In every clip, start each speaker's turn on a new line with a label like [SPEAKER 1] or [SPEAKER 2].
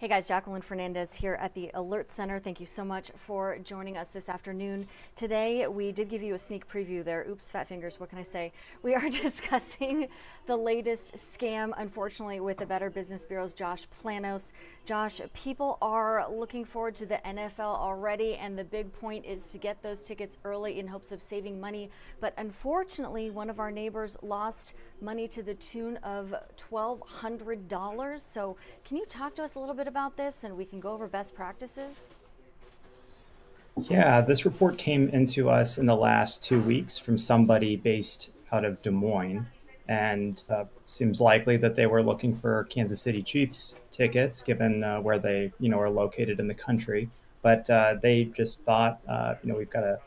[SPEAKER 1] Hey guys, Jacqueline Fernandez here at the Alert Center. Thank you so much for joining us this afternoon. Today, we did give you a sneak preview there. Oops, fat fingers, what can I say? We are discussing the latest scam, unfortunately, with the Better Business Bureau's Josh Planos. Josh, people are looking forward to the NFL already, and the big point is to get those tickets early in hopes of saving money. But unfortunately, one of our neighbors lost money to the tune of $1,200. So can you talk to us a little bit about this and we can go over best practices?
[SPEAKER 2] Yeah, this report came into us in the last 2 weeks from somebody based out of Des Moines, and seems likely that they were looking for Kansas City Chiefs tickets, given where they, are located in the country. But they just thought, we've got a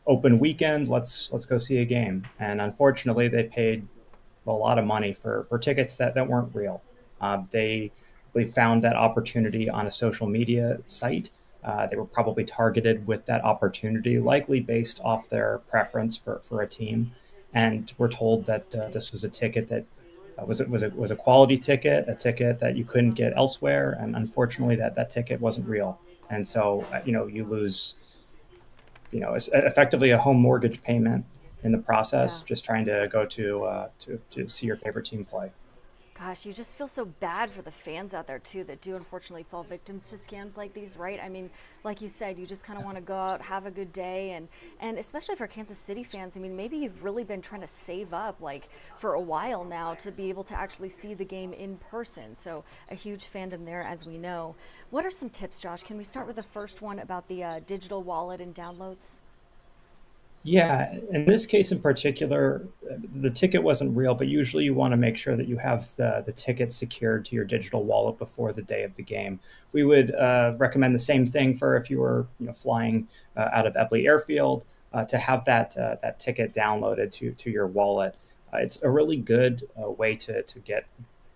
[SPEAKER 2] open weekend. Let's go see a game. And unfortunately, they paid a lot of money for tickets that weren't real. They we found that opportunity on a social media site. They were probably targeted with that opportunity, likely based off their preference for a team. And we're told that this was a ticket that was a quality ticket, a ticket that you couldn't get elsewhere, and unfortunately, that ticket wasn't real. And so, you lose, it's effectively a home mortgage payment in the process,
[SPEAKER 1] Yeah.
[SPEAKER 2] just trying to go to see your favorite team play.
[SPEAKER 1] Gosh, you just feel so bad for the fans out there too that do unfortunately fall victims to scams like these, right? I mean, like you said, you just kind of want to go out, have a good day, and especially for Kansas City fans. I mean, maybe you've really been trying to save up like for a while now to be able to actually see the game in person. So a huge fandom there, as we know. What are some tips, Josh? Can we start with the first one about the digital wallet and downloads?
[SPEAKER 2] Yeah, in this case in particular, the ticket wasn't real, but usually you want to make sure that you have the ticket secured to your digital wallet before the day of the game. We would recommend the same thing for if you were, flying out of Epley Airfield, to have that ticket downloaded to your wallet. It's a really good way to get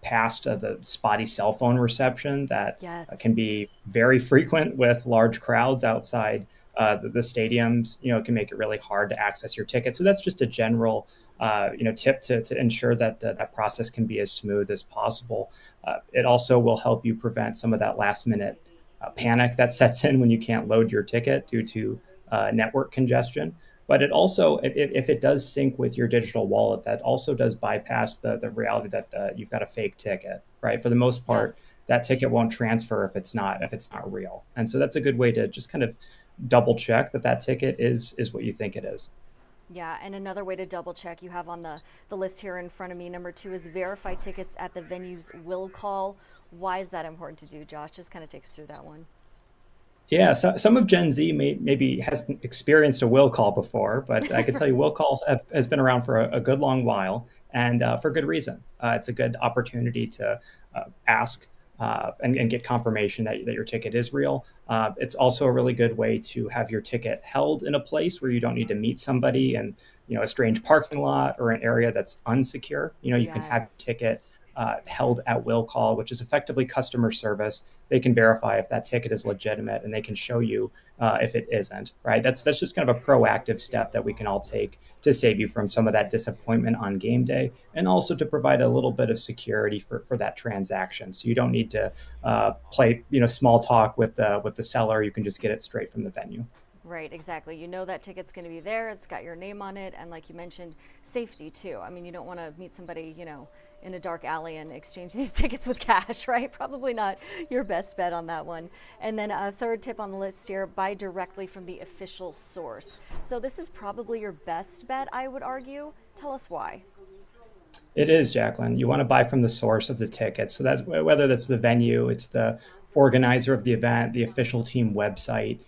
[SPEAKER 2] past the spotty cell phone reception that
[SPEAKER 1] Yes.
[SPEAKER 2] can be very frequent with large crowds outside the stadiums. It can make it really hard to access your ticket. So that's just a general, tip to ensure that that process can be as smooth as possible. It also will help you prevent some of that last minute panic that sets in when you can't load your ticket due to network congestion. But it also, if it does sync with your digital wallet, that also does bypass the reality that you've got a fake ticket, right? For the most part,
[SPEAKER 1] Yes.
[SPEAKER 2] that ticket won't transfer if it's not real. And so that's a good way to just kind of double check that that ticket is what you think it is.
[SPEAKER 1] Yeah, and another way to double check you have on the list here in front of me, number two is verify tickets at the venue's will call. Why is that important to do, Josh? Just kind of take us through that one.
[SPEAKER 2] Yeah, so some of Gen Z maybe hasn't experienced a will call before, but I can tell you will call has been around for a good long while, and for good reason. It's a good opportunity to ask and get confirmation that your ticket is real. It's also a really good way to have your ticket held in a place where you don't need to meet somebody in a strange parking lot or an area that's unsecure. You can have your
[SPEAKER 1] Yes.
[SPEAKER 2] ticket held at will call, which is effectively customer service. They can verify if that ticket is legitimate, and they can show you if it isn't. Right? That's just kind of a proactive step that we can all take to save you from some of that disappointment on game day, and also to provide a little bit of security for that transaction. So you don't need to play small talk with the seller. You can just get it straight from the venue.
[SPEAKER 1] Right, exactly. You know that ticket's going to be there. It's got your name on it. And like you mentioned, safety too. I mean, you don't want to meet somebody, in a dark alley and exchange these tickets with cash, right? Probably not your best bet on that one. And then a third tip on the list here, buy directly from the official source. So this is probably your best bet, I would argue. Tell us why.
[SPEAKER 2] It is, Jacqueline. You want to buy from the source of the ticket. So that's whether that's the venue, it's the organizer of the event, the official team website.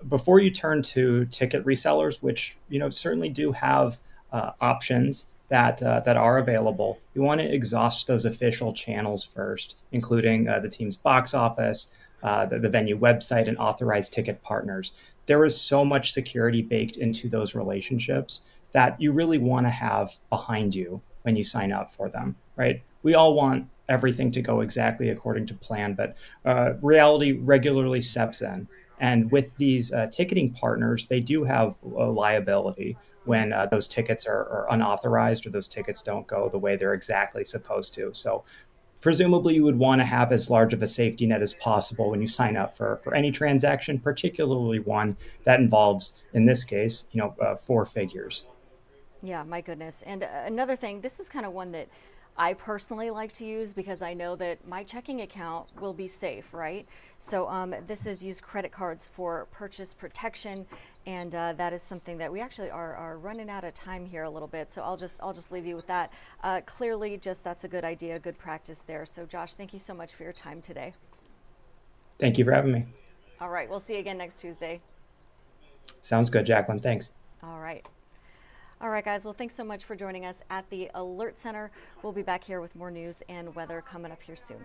[SPEAKER 2] Before you turn to ticket resellers, which certainly do have options that are available, you want to exhaust those official channels first, including the team's box office, the venue website, and authorized ticket partners. There is so much security baked into those relationships that you really want to have behind you when you sign up for them, right? We all want everything to go exactly according to plan, but reality regularly steps in. And with these ticketing partners, they do have a liability when those tickets are unauthorized, or those tickets don't go the way they're exactly supposed to. So presumably you would want to have as large of a safety net as possible when you sign up for any transaction, particularly one that involves, in this case, four figures.
[SPEAKER 1] Yeah, my goodness. And another thing, this is kind of one that I personally like to use because I know that my checking account will be safe, right? So this is use credit cards for purchase protection, and that is something that we actually are running out of time here a little bit. So I'll just leave you with that. Clearly, just that's a good idea, good practice there. So Josh, thank you so much for your time today.
[SPEAKER 2] Thank you for having me.
[SPEAKER 1] All right, we'll see you again next Tuesday.
[SPEAKER 2] Sounds good, Jacqueline. Thanks.
[SPEAKER 1] All right. All right, guys. Well, thanks so much for joining us at the Alert Center. We'll be back here with more news and weather coming up here soon.